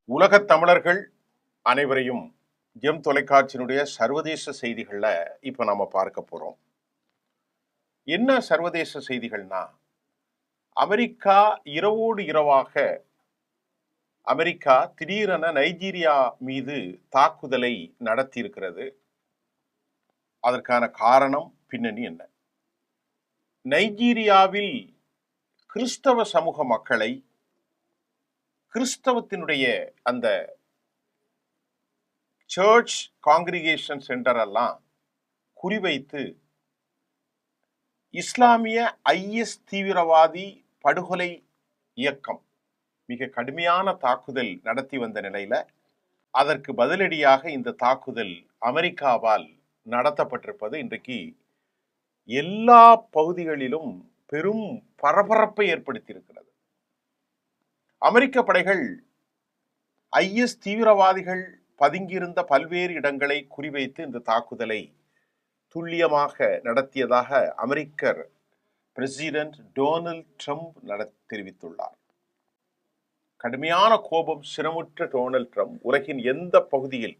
உலகத் தமிழர்கள் அனைவரையும் ஜெம் தொலைக்காட்சியினுடைய சர்வதேச செய்திகள்ல இப்ப நாம பார்க்க போறோம். என்ன சர்வதேச செய்திகள்னா, அமெரிக்கா இரவோடு இரவாக திடீரென நைஜீரியா மீது தாக்குதலை நடத்தியிருக்கிறது. அதற்கான காரணம் பின்னணி என்ன? நைஜீரியாவில் கிறிஸ்தவ சமூக மக்களை கிறிஸ்தவத்தினுடைய அந்த சர்ச் காங்கிரிகேஷன் சென்டர் எல்லாம் குறிவைத்து இஸ்லாமிய IS தீவிரவாதி படுகொலை இயக்கம் மிக கடுமையான தாக்குதல் நடத்தி வந்த நிலையில அதற்கு பதிலடியாக இந்த தாக்குதல் அமெரிக்காவால் நடத்தப்பட்டிருப்பது இன்றைக்கு எல்லா பகுதிகளிலும் பெரும் பரபரப்பை ஏற்படுத்தியிருக்கிறது. அமெரிக்க படைகள் IS தீவிரவாதிகள் பதுங்கியிருந்த பல்வேறு இடங்களை குறிவைத்து இந்த தாக்குதலை துல்லியமாக நடத்தியதாக அமெரிக்கர் பிரசிடென்ட் டொனால்ட் ட்ரம்ப் தெரிவித்துள்ளார். கடுமையான கோபம் சிரமுற்ற டொனால்ட் ட்ரம்ப், உலகின் எந்த பகுதியில்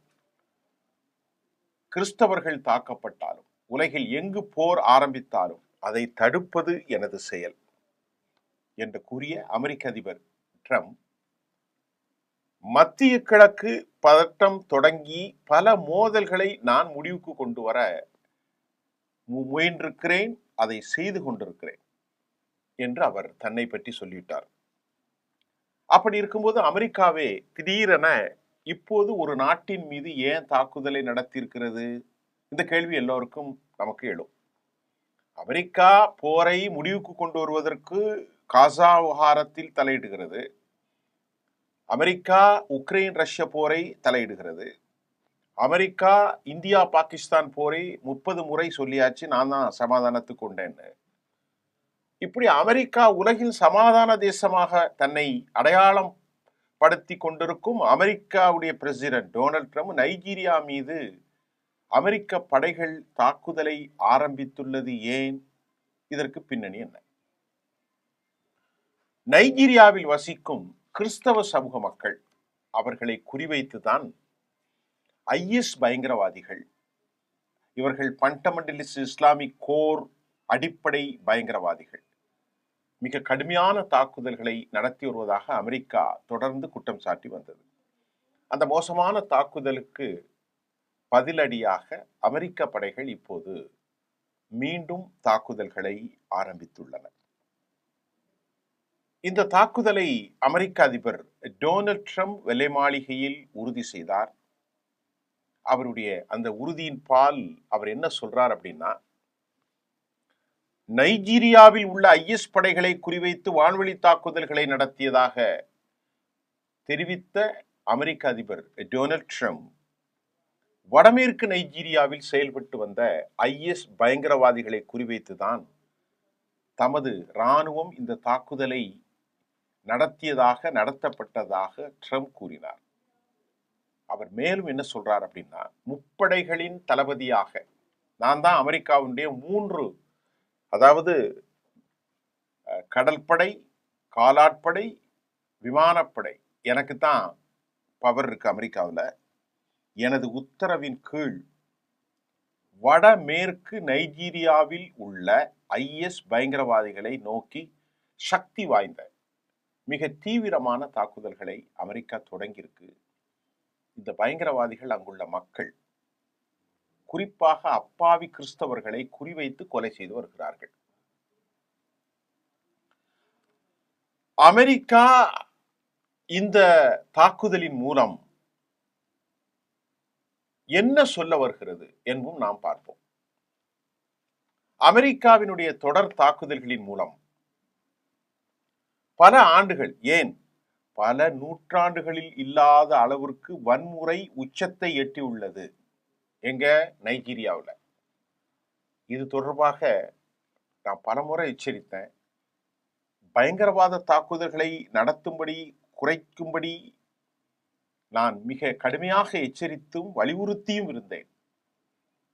கிறிஸ்தவர்கள் தாக்கப்பட்டாலும், உலகில் எங்கு போர் ஆரம்பித்தாலும் அதை தடுப்பது எனது செயல் என்று கூறிய அமெரிக்க அதிபர் ட்ரம்ப், மத்திய கிழக்கு பதட்டம் தொடங்கி பல மோதல்களை நான் முடிவுக்கு கொண்டு வர முயன்றிருக்கிறேன், அதை செய்து கொண்டிருக்கிறேன் என்று அவர் தன்னை பற்றி சொல்லிவிட்டார். அப்படி இருக்கும்போது அமெரிக்காவே திடீரென இப்போது ஒரு நாட்டின் மீது ஏன் தாக்குதலை நடத்தியிருக்கிறது? இந்த கேள்வி எல்லோருக்கும் நமக்கு எழும். அமெரிக்கா போரை முடிவுக்கு கொண்டு வருவதற்கு காசா விவகாரத்தில் தலையிடுகிறது. அமெரிக்கா உக்ரைன் ரஷ்ய போரை தலையிடுகிறது. அமெரிக்கா இந்தியா பாகிஸ்தான் போரை 30 முறை சொல்லியாச்சு, நான் தான் சமாதானத்துக்கு கொண்டேன்னு. இப்படி அமெரிக்கா உலகின் சமாதான தேசமாக தன்னை அடையாளம் படுத்தி கொண்டிருக்கும் அமெரிக்காவுடைய பிரசிடென்ட் டொனால்ட் ட்ரம்ப் நைஜீரியா மீது அமெரிக்க படைகள் தாக்குதலை ஆரம்பித்துள்ளது ஏன்? இதற்கு பின்னணி என்ன? நைஜீரியாவில் வசிக்கும் கிறிஸ்தவ சமூக மக்கள், அவர்களை குறிவைத்துதான் IS பயங்கரவாதிகள், இவர்கள் ஃபண்டமெண்டலிஸ்ட் இஸ்லாமிக் கோர் அடிப்படை பயங்கரவாதிகள் மிக கடுமையான தாக்குதல்களை நடத்தி வருவதாக அமெரிக்கா தொடர்ந்து குற்றம் சாட்டி வந்தது. அந்த மோசமான தாக்குதலுக்கு பதிலடியாக அமெரிக்க படைகள் இப்போது மீண்டும் தாக்குதல்களை ஆரம்பித்துள்ளன. இந்த தாக்குதலை அமெரிக்க அதிபர் டொனால்ட் ட்ரம்ப் வெள்ளை மாளிகையில் உறுதி செய்தார். அவருடைய அந்த உறுதியின் பால் அவர் என்ன சொல்றார் அப்படின்னா, நைஜீரியாவில் உள்ள IS படைகளை குறிவைத்து வான்வெளி தாக்குதல்களை நடத்தியதாக தெரிவித்த அமெரிக்க அதிபர் டொனால்ட் ட்ரம்ப், வடமேற்கு நைஜீரியாவில் செயல்பட்டு வந்த IS பயங்கரவாதிகளை குறிவைத்துதான் தமது இராணுவம் இந்த தாக்குதலை நடத்தப்பட்டதாக ட்ரம்ப் கூறினார். அவர் மேலும் என்ன சொல்றார் அப்படின்னா, முப்படைகளின் தளபதியாக நான் தான் அமெரிக்காவுடைய 3, அதாவது கடற்படை, காலாட்படை, விமானப்படை, எனக்கு தான் பவர் இருக்கு அமெரிக்காவில். எனது உத்தரவின் கீழ் வடமேற்கு நைஜீரியாவில் உள்ள IS பயங்கரவாதிகளை நோக்கி சக்தி வாய்ந்த மிக தீவிரமான தாக்குதல்களை அமெரிக்கா தொடங்கியிருக்கு. இந்த பயங்கரவாதிகள் அங்குள்ள மக்கள், குறிப்பாக அப்பாவி கிறிஸ்தவர்களை குறிவைத்து கொலை செய்து வருகிறார்கள். அமெரிக்கா இந்த தாக்குதலின் மூலம் என்ன சொல்ல வருகிறது என்பதும் நாம் பார்ப்போம். அமெரிக்காவினுடைய தொடர் தாக்குதல்களின் மூலம் பல ஆண்டுகள், ஏன் பல நூற்றாண்டுகளில் இல்லாத அளவிற்கு வன்முறை உச்சத்தை எட்டியுள்ளது. எங்க? நைஜீரியாவில். இது தொடர்பாக நான் பலமுறை எச்சரித்தேன். பயங்கரவாத தாக்குதல்களை நடத்தும்படி, குறைக்கும்படி நான் மிக கடுமையாக எச்சரித்தும் வலியுறுத்தியும் இருந்தேன்.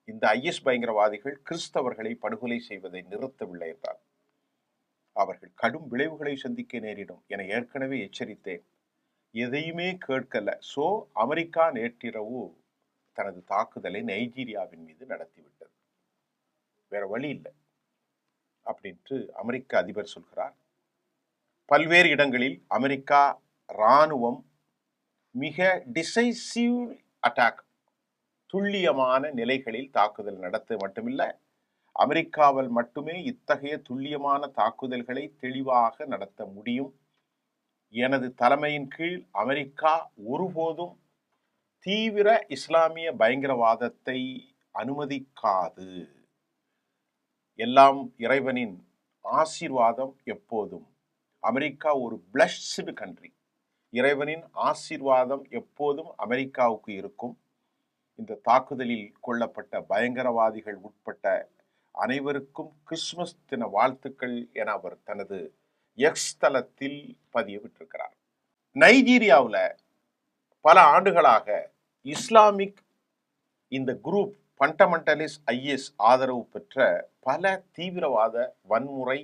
இந்த IS பயங்கரவாதிகள் கிறிஸ்தவர்களை படுகொலை செய்வதை நிறுத்தவில்லை என்றார். அவர்கள் கடும் விளைவுகளை சந்திக்க நேரிடும் என ஏற்கனவே எச்சரித்தேன். எதையுமே கேட்கல. சோ அமெரிக்கா நேற்றிரவு தனது தாக்குதலை நைஜீரியாவின் மீது நடத்திவிட்டது. வேற வழி இல்லை அப்படின்ட்டு அமெரிக்க அதிபர் சொல்கிறார். பல்வேறு இடங்களில் அமெரிக்கா ராணுவம் மிக டிசைசிவ் அட்டாக், துல்லியமான நிலைகளில் தாக்குதல் நடத்த மட்டுமில்ல, அமெரிக்காவால் மட்டுமே இத்தகைய துல்லியமான தாக்குதல்களை தெளிவாக நடத்த முடியும். எனது தலைமையின் கீழ் அமெரிக்கா ஒருபோதும் தீவிர இஸ்லாமிய பயங்கரவாதத்தை அனுமதிக்காது. எல்லாம் இறைவனின் ஆசீர்வாதம் எப்போதும். அமெரிக்கா ஒரு பிளஸ்டு கண்ட்ரி. இறைவனின் ஆசீர்வாதம் எப்போதும் அமெரிக்காவுக்கு இருக்கும். இந்த தாக்குதலில் கொல்லப்பட்ட பயங்கரவாதிகள் உட்பட்ட அனைவருக்கும் கிறிஸ்துமஸ் தின வாழ்த்துக்கள் என அவர் தனது எக்ஸ் தளத்தில் பதிவிட்டிருக்கிறார். நைஜீரியாவில் பல ஆண்டுகளாக இஸ்லாமிக் இந்த குரூப் ஃபண்டமெண்டலிஸ்ட் ஐஎஸ் ஆதரவு பெற்ற பல தீவிரவாத வன்முறை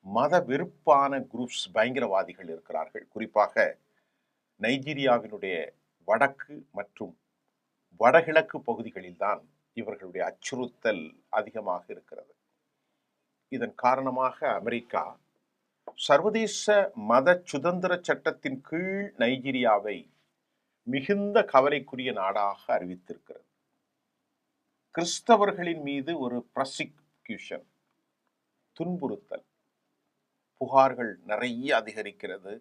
மத வெறுப்பான குரூப்ஸ் பயங்கரவாதிகள் இருக்கிறார்கள். குறிப்பாக நைஜீரியாவினுடைய வடக்கு மற்றும் வடகிழக்கு பகுதிகளில் தான் இவர்களுடைய அச்சுறுத்தல் அதிகமாக இருக்கிறது. இதன் காரணமாக அமெரிக்கா சர்வதேச மத சுதந்திர சட்டத்தின் கீழ் நைஜீரியாவை மிகுந்த கவலைக்குரிய நாடாக அறிவித்திருக்கிறது. கிறிஸ்தவர்களின் மீது ஒரு ப்ராசிக்யூஷன், துன்புறுத்தல் புகார்கள் நிறைய அதிகரிக்கிறது.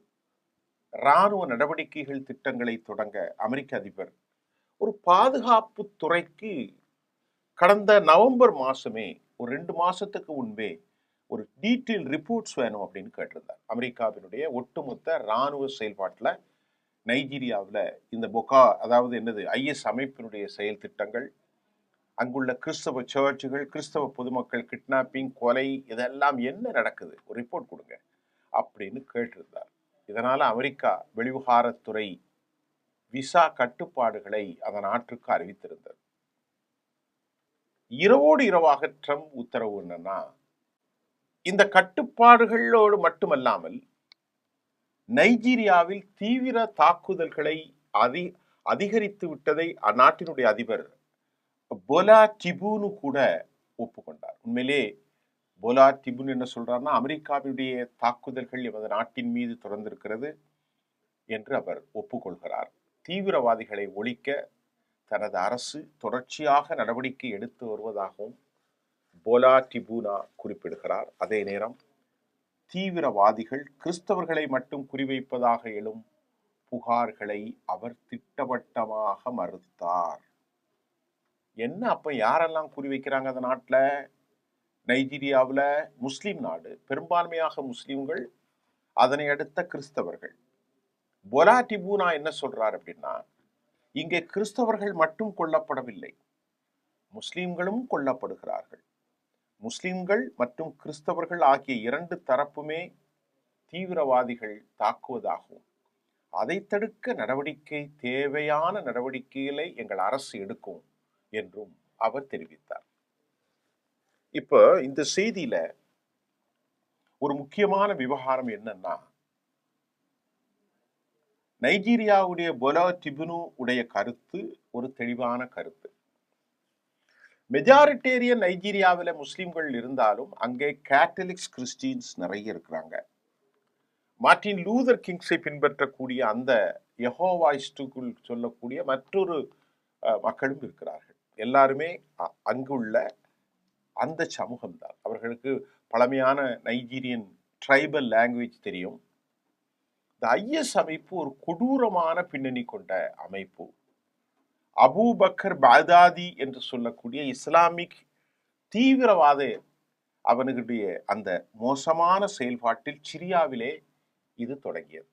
இராணுவ நடவடிக்கைகள் திட்டங்களை தொடங்க அமெரிக்க அதிபர் ஒரு பாதுகாப்பு துறைக்கு கடந்த நவம்பர் மாசமே, ஒரு 2 மாசத்துக்கு முன்பே ஒரு டீட்டெயில் ரிப்போர்ட்ஸ் வேணும் அப்படின்னு கேட்டிருந்தார். அமெரிக்காவினுடைய ஒட்டுமொத்த இராணுவ செயல்பாட்டில் நைஜீரியாவில் இந்த பொகா, அதாவது என்னது, ஐஎஸ் அமைப்பினுடைய செயல் திட்டங்கள், அங்குள்ள கிறிஸ்தவ சர்ச்சுகள், கிறிஸ்தவ பொதுமக்கள் கிட்னாப்பிங், கொலை, இதெல்லாம் என்ன நடக்குது, ஒரு ரிப்போர்ட் கொடுங்க அப்படின்னு கேட்டிருந்தார். இதனால அமெரிக்கா வெளிவிவகாரத்துறை விசா கட்டுப்பாடுகளை அதன் நாட்டுக்கு அறிவித்திருந்தது. இரவோடு இரவாக ட்ரம்ப் உத்தரவு என்னன்னா, இந்த கட்டுப்பாடுகளோடு மட்டுமல்லாமல் நைஜீரியாவில் தீவிர தாக்குதல்களை அதிகரித்து விட்டதை அந்நாட்டினுடைய அதிபர் போலா டிபுனு கூட ஒப்புக்கொண்டார். உண்மையிலே போலா டிபுன் என்ன சொல்றாருன்னா, அமெரிக்காவுடைய தாக்குதல்கள் எமது நாட்டின் மீது தொடர்ந்திருக்கிறது என்று அவர் ஒப்புக்கொள்கிறார். தீவிரவாதிகளை ஒழிக்க தனது அரசு தொடர்ச்சியாக நடவடிக்கை எடுத்து வருவதாகவும் போலா டிபுனா குறிப்பிடுகிறார். அதே நேரம் தீவிரவாதிகள் கிறிஸ்தவர்களை மட்டும் குறிவைப்பதாக எழும் புகார்களை அவர் திட்டவட்டமாக மறுத்தார். என்ன அப்ப யாரெல்லாம் குறிவைக்கிறாங்க அந்த நாட்டில்? நைஜீரியாவில் முஸ்லிம் நாடு, பெரும்பான்மையாக முஸ்லிம்கள், அதனை அடுத்த கிறிஸ்தவர்கள். போலா டிபுனா என்ன சொல்றார் அப்படின்னா, இங்கே கிறிஸ்தவர்கள் மட்டும் கொல்லப்படவில்லை, முஸ்லிம்களும் கொல்லப்படுகிறார்கள். முஸ்லிம்கள் மற்றும் கிறிஸ்தவர்கள் ஆகிய 2 தரப்புமே தீவிரவாதிகள் தாக்குவதாகவும், அதை தடுக்க நடவடிக்கை, தேவையான நடவடிக்கைகளை எங்கள் அரசு எடுக்கும் என்றும் அவர் தெரிவித்தார். இப்ப இந்த செய்தியில ஒரு முக்கியமான விவகாரம் என்னன்னா, நைஜீரியாவுடைய போலா டிபுனு உடைய கருத்து ஒரு தெளிவான கருத்து. மெஜாரிட்டேரியன் நைஜீரியாவில் முஸ்லிம்கள் இருந்தாலும் அங்கே கேத்தலிக்ஸ், கிறிஸ்டியன்ஸ் நிறைய இருக்கிறாங்க. மார்ட்டின் லூதர் கிங்ஸை பின்பற்றக்கூடிய அந்த யெகோவாயிஸ்டுக்குள் சொல்லக்கூடிய மற்றொரு மக்களும் இருக்கிறார்கள். எல்லாருமே அங்குள்ள அந்த சமூகம்தான். அவர்களுக்கு பழமையான நைஜீரியன் ட்ரைபல் லாங்குவேஜ் தெரியும். இந்த ஐஎஸ் அமைப்பு ஒரு கொடூரமான பின்னணி கொண்ட அமைப்பு. அபூபக்கர் பாக்தாதி என்று சொல்லக்கூடிய இஸ்லாமிக் தீவிரவாத அவனுடைய அந்த மோசமான செயல்பாட்டில் சிரியாவிலே இது தொடங்கியது.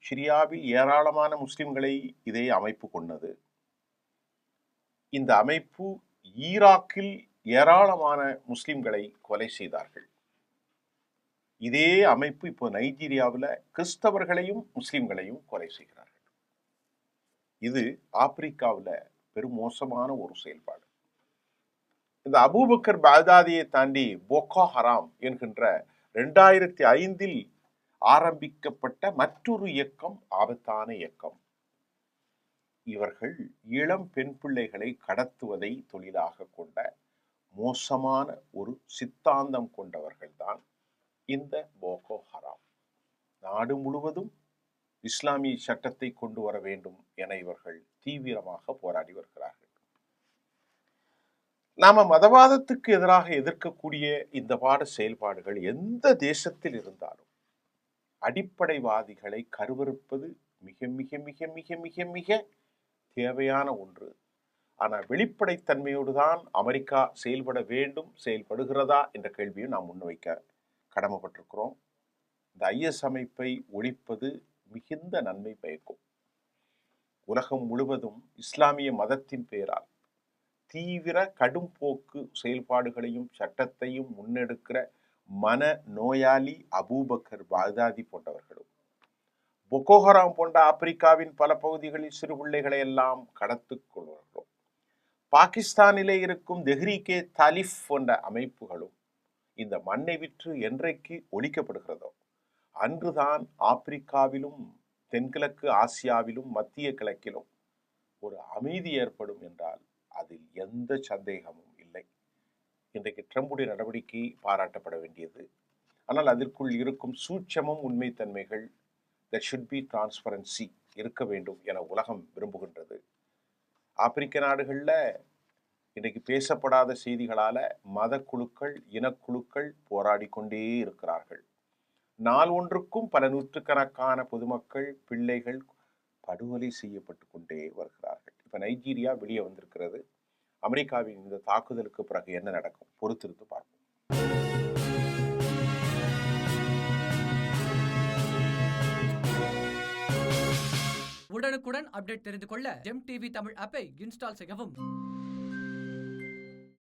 சிரியாவில் ஏராளமான முஸ்லிம்களை இதே அமைப்பு கொண்டது. இந்த அமைப்பு ஈராக்கில் ஏராளமான முஸ்லிம்களை கொலை செய்தார்கள். இதே அமைப்பு இப்போ நைஜீரியாவில் கிறிஸ்தவர்களையும் முஸ்லிம்களையும் கொலை செய்கிறார்கள். இது ஆப்பிரிக்காவில் பெரும் மோசமான ஒரு செயல்பாடு. இந்த அபூபக்கர் பாக்தாதியை தாண்டி போகோ ஹராம் என்கின்ற 2005 ஆரம்பிக்கப்பட்ட மற்றொரு இயக்கம் ஆபத்தான இயக்கம். இவர்கள் இளம் பெண் பிள்ளைகளை கடத்துவதை தொழிலாக கொண்ட மோசமான ஒரு சித்தாந்தம் கொண்டவர்கள்தான் இந்த போகோ ஹராம். நாடு முழுவதும் இஸ்லாமிய சட்டத்தை கொண்டு வர வேண்டும் என இவர்கள் தீவிரமாக போராடி வருகிறார்கள். நாம மதவாதத்துக்கு எதிராக எதிர்க்கக்கூடிய இந்த செயல்பாடுகள் எந்த தேசத்தில் இருந்தாலும் அடிப்படைவாதிகளை கருவறுப்பது மிக மிக மிக மிக மிக மிக தேவையான ஒன்று. ஆனால் வெளிப்படைத்தன்மையோடு தான் அமெரிக்கா செயல்பட வேண்டும், செயல்படுகிறதா என்ற கேள்வியை நாம் முன்வைக்க கடமைப்பட்டிருக்கிறோம். இந்த IS அமைப்பை ஒழிப்பது மிகுந்த நன்மை பயக்கும். உலகம் முழுவதும் இஸ்லாமிய மதத்தின் பெயரால் தீவிர கடும் போக்கு செயல்பாடுகளையும் சட்டத்தையும் முன்னெடுக்கிற மன நோயாளி அபூபக்கர் பாக்தாதி போன்றவர்களும், பொகோ ஹராம் போன்ற ஆப்பிரிக்காவின் பல பகுதிகளில் சிறு பிள்ளைகளை எல்லாம் கடத்திக் கொள்வார்களும், பாகிஸ்தானிலே இருக்கும் தெஹ்ரீகே தாலிப் போன்ற அமைப்புகளும் இந்த மண்ணை விற்று என்றைக்கு ஒழிக்கப்படுகிறதோ அன்றுதான் ஆப்பிரிக்காவிலும் தென்கிழக்கு ஆசியாவிலும் மத்திய கிழக்கிலும் ஒரு அமைதி ஏற்படும் என்றால் அதில் எந்த சந்தேகமும் இல்லை. இன்றைக்கு ட்ரம்புடைய நடவடிக்கை பாராட்டப்பட வேண்டியது. ஆனால் அதற்குள் இருக்கும் சூட்சமும் உண்மைத்தன்மைகள், there should be transparency இருக்க வேண்டும் என உலகம் விரும்புகின்றது. ஆப்பிரிக்க நாடுகளில் இன்றைக்கு பேசப்படாத செய்திகளால மத குழுக்கள், இனக்குழுக்கள் போராடி கொண்டே இருக்கிறார்கள். நாள் ஒன்றுக்கும் பல நூற்றுக்கணக்கான பொதுமக்கள், பிள்ளைகள் படுகொலை செய்யப்பட்டு கொண்டே வருகிறார்கள். இப்ப நைஜீரியா வெளியே வந்திருக்கிறது. அமெரிக்காவின் இந்த தாக்குதலுக்கு பிறகு என்ன நடக்கும் பொறுத்திருந்து பார்ப்போம். உடனுக்குடன் அப்டேட் தெரிந்து கொள்ள ஜெம் டிவி தமிழ் ஆப்பை இன்ஸ்டால் செய்யவும்.